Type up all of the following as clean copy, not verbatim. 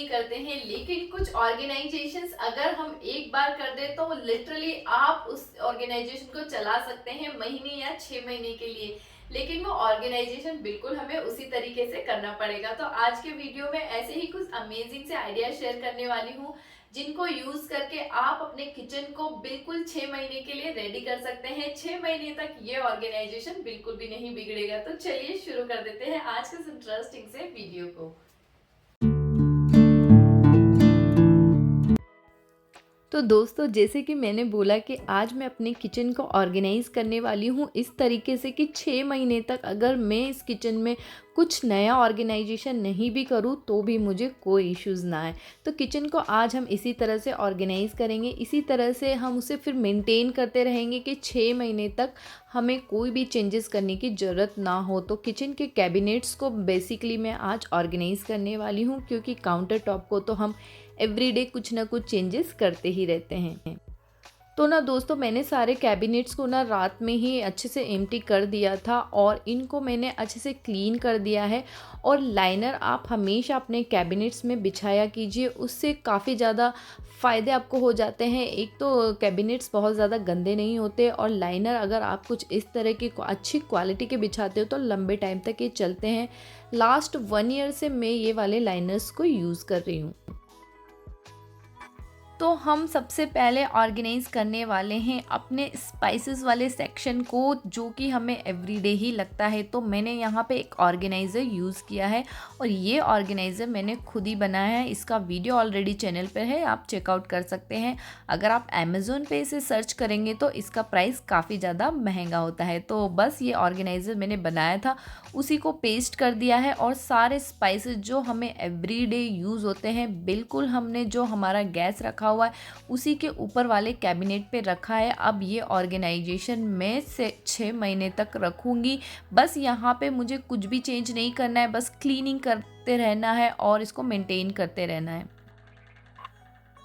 ही करते हैं, लेकिन कुछ ऑर्गेनाइजेशंस अगर हम एक बार कर दे तो लिटरली आप उस ऑर्गेनाइजेशन को चला सकते हैं महीने या 6 महीने के लिए। लेकिन वो ऑर्गेनाइजेशन बिल्कुल हमें उसी तरीके से करना पड़ेगा। तो आज के वीडियो में ऐसे ही कुछ अमेजिंग से आइडिया शेयर करने वाली हूँ, जिनको यूज करके आप अपने किचन को बिल्कुल 6 महीने के लिए रेडी कर सकते हैं। 6 महीने तक ये ऑर्गेनाइजेशन बिल्कुल भी नहीं बिगड़ेगा। तो चलिए शुरू कर देते हैं आज के इस इंटरेस्टिंग से वीडियो को। तो दोस्तों, जैसे कि मैंने बोला कि आज मैं अपने किचन को ऑर्गेनाइज़ करने वाली हूँ इस तरीके से कि 6 महीने तक अगर मैं इस किचन में कुछ नया ऑर्गेनाइजेशन नहीं भी करूँ तो भी मुझे कोई इश्यूज़ ना आए। तो किचन को आज हम इसी तरह से ऑर्गेनाइज़ करेंगे, इसी तरह से हम उसे फिर मेंटेन करते रहेंगे कि 6 महीने तक हमें कोई भी चेंजेस करने की ज़रूरत ना हो। तो किचन के कैबिनेट्स को बेसिकली मैं आज ऑर्गेनाइज़ करने वाली हूँ, क्योंकि काउंटर टॉप को तो हम एवरीडे कुछ ना कुछ चेंजेस करते ही रहते हैं। तो ना दोस्तों, मैंने सारे कैबिनेट्स को ना रात में ही अच्छे से एम्प्टी कर दिया था और इनको मैंने अच्छे से क्लीन कर दिया है। और लाइनर आप हमेशा अपने कैबिनेट्स में बिछाया कीजिए, उससे काफ़ी ज़्यादा फ़ायदे आपको हो जाते हैं। एक तो कैबिनेट्स बहुत ज़्यादा गंदे नहीं होते, और लाइनर अगर आप कुछ इस तरह की अच्छी क्वालिटी के बिछाते हो तो लंबे टाइम तक ये चलते हैं। लास्ट 1 ईयर से मैं ये वाले लाइनर्स को यूज़ कर रही हूँ। तो हम सबसे पहले ऑर्गेनाइज़ करने वाले हैं अपने स्पाइसेस वाले सेक्शन को, जो कि हमें एवरीडे ही लगता है। तो मैंने यहाँ पे एक ऑर्गेनाइज़र यूज़ किया है, और ये ऑर्गेनाइज़र मैंने खुद ही बनाया है। इसका वीडियो ऑलरेडी चैनल पर है, आप चेकआउट कर सकते हैं। अगर आप अमेज़ोन पे इसे सर्च करेंगे तो इसका प्राइस काफ़ी ज़्यादा महंगा होता है। तो बस ये ऑर्गेनाइज़र मैंने बनाया था, उसी को पेस्ट कर दिया है, और सारे स्पाइसेस जो हमें एवरीडे यूज़ होते हैं बिल्कुल हमने जो हमारा गैस रखा हुआ है उसी के ऊपर वाले कैबिनेट पे रखा है। अब ये ऑर्गेनाइजेशन मैं से 6 महीने तक रखूँगी। बस यहाँ पे मुझे कुछ भी चेंज नहीं करना है, बस क्लीनिंग करते रहना है और इसको मेंटेन करते रहना है।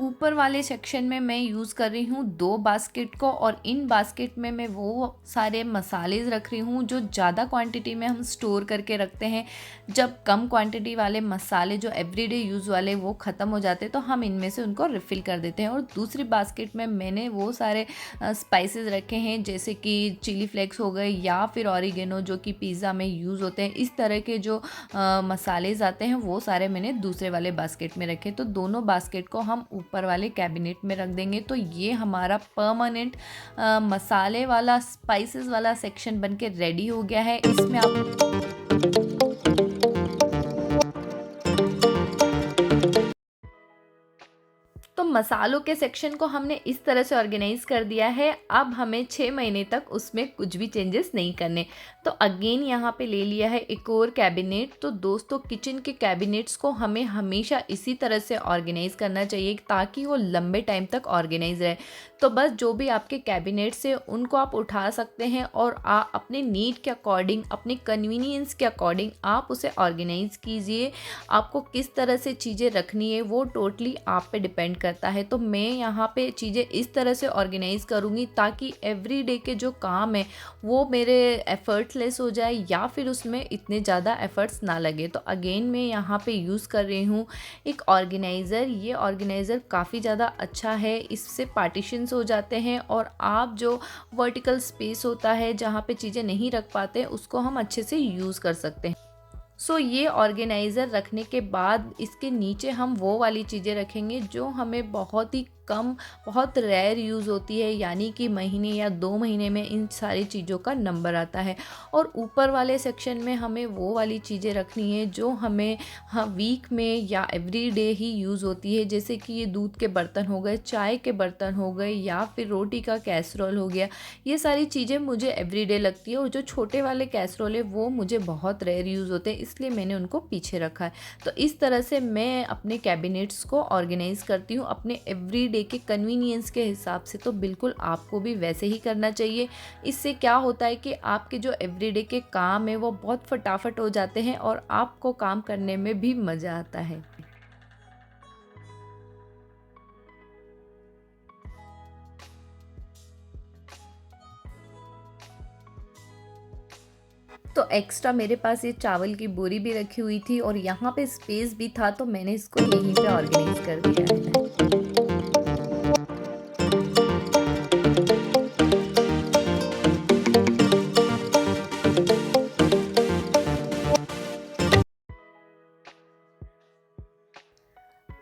ऊपर वाले सेक्शन में मैं यूज़ कर रही हूँ 2 बास्केट को, और इन बास्केट में मैं वो सारे मसाले रख रही हूँ जो ज़्यादा क्वांटिटी में हम स्टोर करके रखते हैं। जब कम क्वांटिटी वाले मसाले जो एवरीडे यूज़ वाले वो ख़त्म हो जाते हैं तो हम इनमें से उनको रिफ़िल कर देते हैं। और दूसरी बास्केट में मैंने वो सारे स्पाइसेस रखे हैं, जैसे कि चिली फ्लेक्स हो गए या फिर ऑरिगेनो जो कि पिज़्ज़ा में यूज़ होते हैं। इस तरह के जो मसालेज़ आते हैं वो सारे मैंने दूसरे वाले बास्केट में रखे। तो दोनों बास्केट को हम ऊपर वाले कैबिनेट में रख देंगे। तो ये हमारा परमानेंट मसाले वाला स्पाइसेस वाला सेक्शन बन के रेडी हो गया है। इसमें आप तो मसालों के सेक्शन को हमने इस तरह से ऑर्गेनाइज कर दिया है। अब हमें 6 महीने तक उसमें कुछ भी चेंजेस नहीं करने। तो अगेन यहाँ पे ले लिया है एक और कैबिनेट। तो दोस्तों, किचन के कैबिनेट्स को हमें हमेशा इसी तरह से ऑर्गेनाइज करना चाहिए ताकि वो लंबे टाइम तक ऑर्गेनाइज रहे। तो बस जो भी आपके कैबिनेट्स है उनको आप उठा सकते हैं, और अपने नीड के अकॉर्डिंग, अपने कन्वीनियंस के अकॉर्डिंग आप उसे ऑर्गेनाइज कीजिए। आपको किस तरह से चीज़ें रखनी है वो टोटली आप पे डिपेंड करता है। तो मैं यहाँ पे चीज़ें इस तरह से ऑर्गेनाइज करूँगी ताकि एवरीडे के जो काम है वो मेरे एफर्टलेस हो जाए, या फिर उसमें इतने ज़्यादा एफर्ट्स ना लगे। तो अगेन मैं यहाँ पे यूज़ कर रही हूँ एक ऑर्गेनाइज़र। ये ऑर्गेनाइज़र काफ़ी ज़्यादा अच्छा है, इससे पार्टीशंस हो जाते हैं, और आप जो वर्टिकल स्पेस होता है जहाँ पे चीज़ें नहीं रख पाते उसको हम अच्छे से यूज़ कर सकते हैं। ये ऑर्गेनाइज़र रखने के बाद इसके नीचे हम वो वाली चीज़ें रखेंगे जो हमें बहुत ही कम, बहुत रेयर यूज़ होती है, यानी कि महीने या 2 महीने में इन सारी चीज़ों का नंबर आता है। और ऊपर वाले सेक्शन में हमें वो वाली चीज़ें रखनी है जो हमें वीक में या एवरीडे ही यूज़ होती है, जैसे कि ये दूध के बर्तन हो गए, चाय के बर्तन हो गए, या फिर रोटी का कैसरोल हो गया। ये सारी चीज़ें मुझे एवरीडे लगती है, और जो छोटे वाले कैसरोल है वो मुझे बहुत रेयर यूज़ होते हैं, इसलिए मैंने उनको पीछे रखा है। तो इस तरह से मैं अपने कैबिनेट्स को ऑर्गेनाइज़ करती हूँ अपने एवरीडे के कन्वीनियंस के हिसाब से। तो बिल्कुल आपको भी वैसे ही करना चाहिए। इससे क्या होता है कि आपके जो एवरीडे के काम है वो बहुत फटाफट हो जाते हैं, और आपको काम करने में भी मज़ा आता है। तो एक्स्ट्रा मेरे पास ये चावल की बोरी भी रखी हुई थी और यहाँ पे स्पेस भी था, तो मैंने इसको यहीं पे ऑर्गेनाइज़ कर दिया है।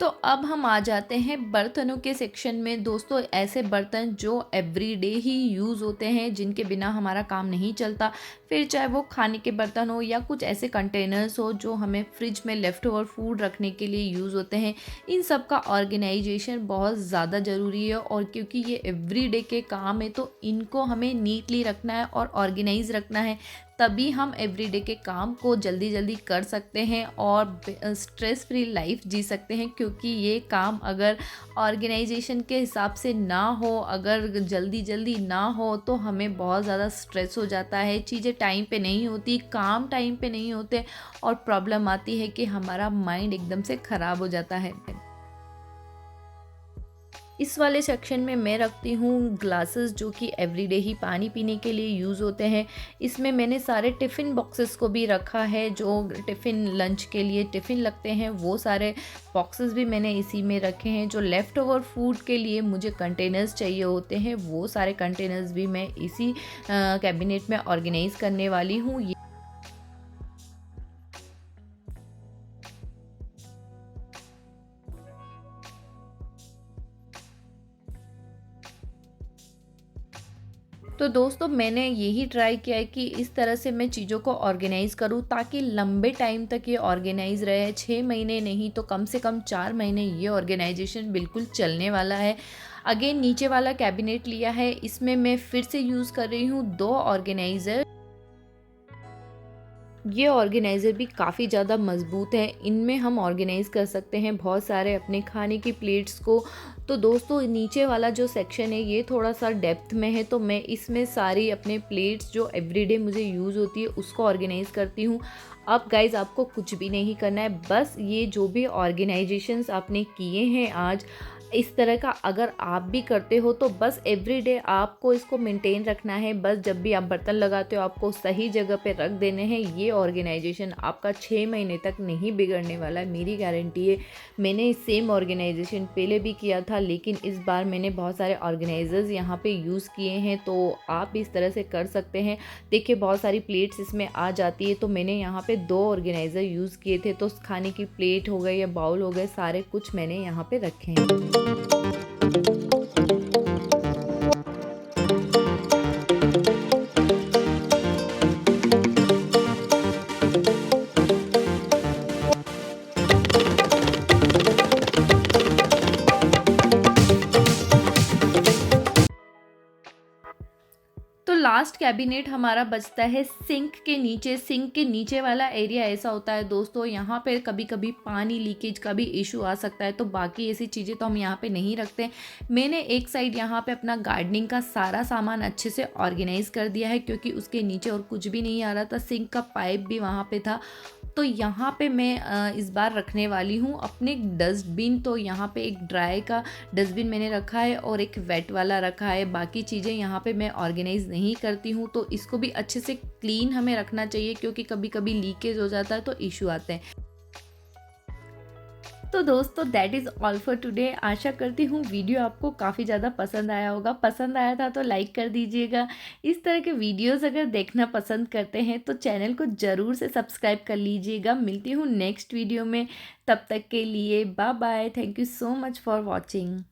तो अब हम आ जाते हैं बर्तनों के सेक्शन में। दोस्तों, ऐसे बर्तन जो एवरीडे ही यूज़ होते हैं, जिनके बिना हमारा काम नहीं चलता, फिर चाहे वो खाने के बर्तन हो या कुछ ऐसे कंटेनर्स हो जो हमें फ्रिज में लेफ़्ट ओवर फूड रखने के लिए यूज़ होते हैं, इन सब का ऑर्गेनाइजेशन बहुत ज़्यादा ज़रूरी है। और क्योंकि ये एवरीडे के काम है, तो इनको हमें नीटली रखना है और ऑर्गेनाइज़ रखना है, तभी हम एवरीडे के काम को जल्दी जल्दी कर सकते हैं और स्ट्रेस फ्री लाइफ जी सकते हैं। क्योंकि ये काम अगर ऑर्गेनाइजेशन के हिसाब से ना हो, अगर जल्दी जल्दी ना हो, तो हमें बहुत ज़्यादा स्ट्रेस हो जाता है, चीज़ें टाइम पे नहीं होती, काम टाइम पे नहीं होते और प्रॉब्लम आती है कि हमारा माइंड एकदम से ख़राब हो जाता है। इस वाले सेक्शन में मैं रखती हूँ ग्लासेस, जो कि एवरीडे ही पानी पीने के लिए यूज़ होते हैं। इसमें मैंने सारे टिफ़िन बॉक्सेस को भी रखा है, जो टिफ़िन लंच के लिए टिफ़िन लगते हैं, वो सारे बॉक्सेस भी मैंने इसी में रखे हैं। जो लेफ़्ट ओवर फूड के लिए मुझे कंटेनर्स चाहिए होते हैं, वो सारे कंटेनर्स भी मैं इसी कैबिनेट में ऑर्गेनाइज़ करने वाली हूँ। तो दोस्तों, मैंने यही ट्राई किया है कि इस तरह से मैं चीज़ों को ऑर्गेनाइज़ करूँ, ताकि लंबे टाइम तक ये ऑर्गेनाइज़ रहे। 6 महीने नहीं तो कम से कम 4 महीने ये ऑर्गेनाइजेशन बिल्कुल चलने वाला है। अगेन नीचे वाला कैबिनेट लिया है, इसमें मैं फिर से यूज़ कर रही हूँ 2 ऑर्गेनाइज़र। ये ऑर्गेनाइज़र भी काफ़ी ज़्यादा मज़बूत है, इनमें हम ऑर्गेनाइज़ कर सकते हैं बहुत सारे अपने खाने की प्लेट्स को। तो दोस्तों, नीचे वाला जो सेक्शन है ये थोड़ा सा डेप्थ में है, तो मैं इसमें सारी अपने प्लेट्स जो एवरीडे मुझे यूज़ होती है उसको ऑर्गेनाइज़ करती हूँ। अब गाइज़, आपको कुछ भी नहीं करना है, बस ये जो भी ऑर्गेनाइजेशंस आपने किए हैं आज, इस तरह का अगर आप भी करते हो, तो बस एवरीडे आपको इसको मेंटेन रखना है। बस जब भी आप बर्तन लगाते हो, आपको सही जगह पे रख देने हैं। ये ऑर्गेनाइजेशन आपका 6 महीने तक नहीं बिगड़ने वाला है, मेरी गारंटी है। मैंने सेम ऑर्गेनाइजेशन पहले भी किया था, लेकिन इस बार मैंने बहुत सारे ऑर्गेनाइजर्स यहाँ पे यूज़ किए हैं, तो आप इस तरह से कर सकते हैं। देखिए, बहुत सारी प्लेट्स इसमें आ जाती है, तो मैंने यहाँ पे 2 ऑर्गेनाइज़र यूज़ किए थे। तो खाने की प्लेट हो गए या बाउल हो गए, सारे कुछ मैंने यहाँ पे रखे हैं। तो लास्ट कैबिनेट हमारा बचता है सिंक के नीचे। सिंक के नीचे वाला एरिया ऐसा होता है दोस्तों, यहाँ पे कभी कभी पानी लीकेज का भी इशू आ सकता है, तो बाकी ऐसी चीज़ें तो हम यहाँ पे नहीं रखते। मैंने एक साइड यहाँ पे अपना गार्डनिंग का सारा सामान अच्छे से ऑर्गेनाइज कर दिया है, क्योंकि उसके नीचे और कुछ भी नहीं आ रहा था। सिंक का पाइप भी वहाँ पे था, तो यहाँ पे मैं इस बार रखने वाली हूँ अपने डस्टबिन। तो यहाँ पे एक ड्राई का डस्टबिन मैंने रखा है और एक वेट वाला रखा है। बाकी चीज़ें यहाँ पे मैं ऑर्गेनाइज़ नहीं करती हूँ, तो इसको भी अच्छे से क्लीन हमें रखना चाहिए, क्योंकि कभी कभी लीकेज हो जाता है तो इशू आते हैं। तो दोस्तों, that is all for today. आशा करती हूँ वीडियो आपको काफ़ी ज़्यादा पसंद आया होगा। पसंद आया था तो लाइक कर दीजिएगा। इस तरह के वीडियोस अगर देखना पसंद करते हैं तो चैनल को ज़रूर से सब्सक्राइब कर लीजिएगा। मिलती हूँ नेक्स्ट वीडियो में, तब तक के लिए bye bye. Thank you so much for watching.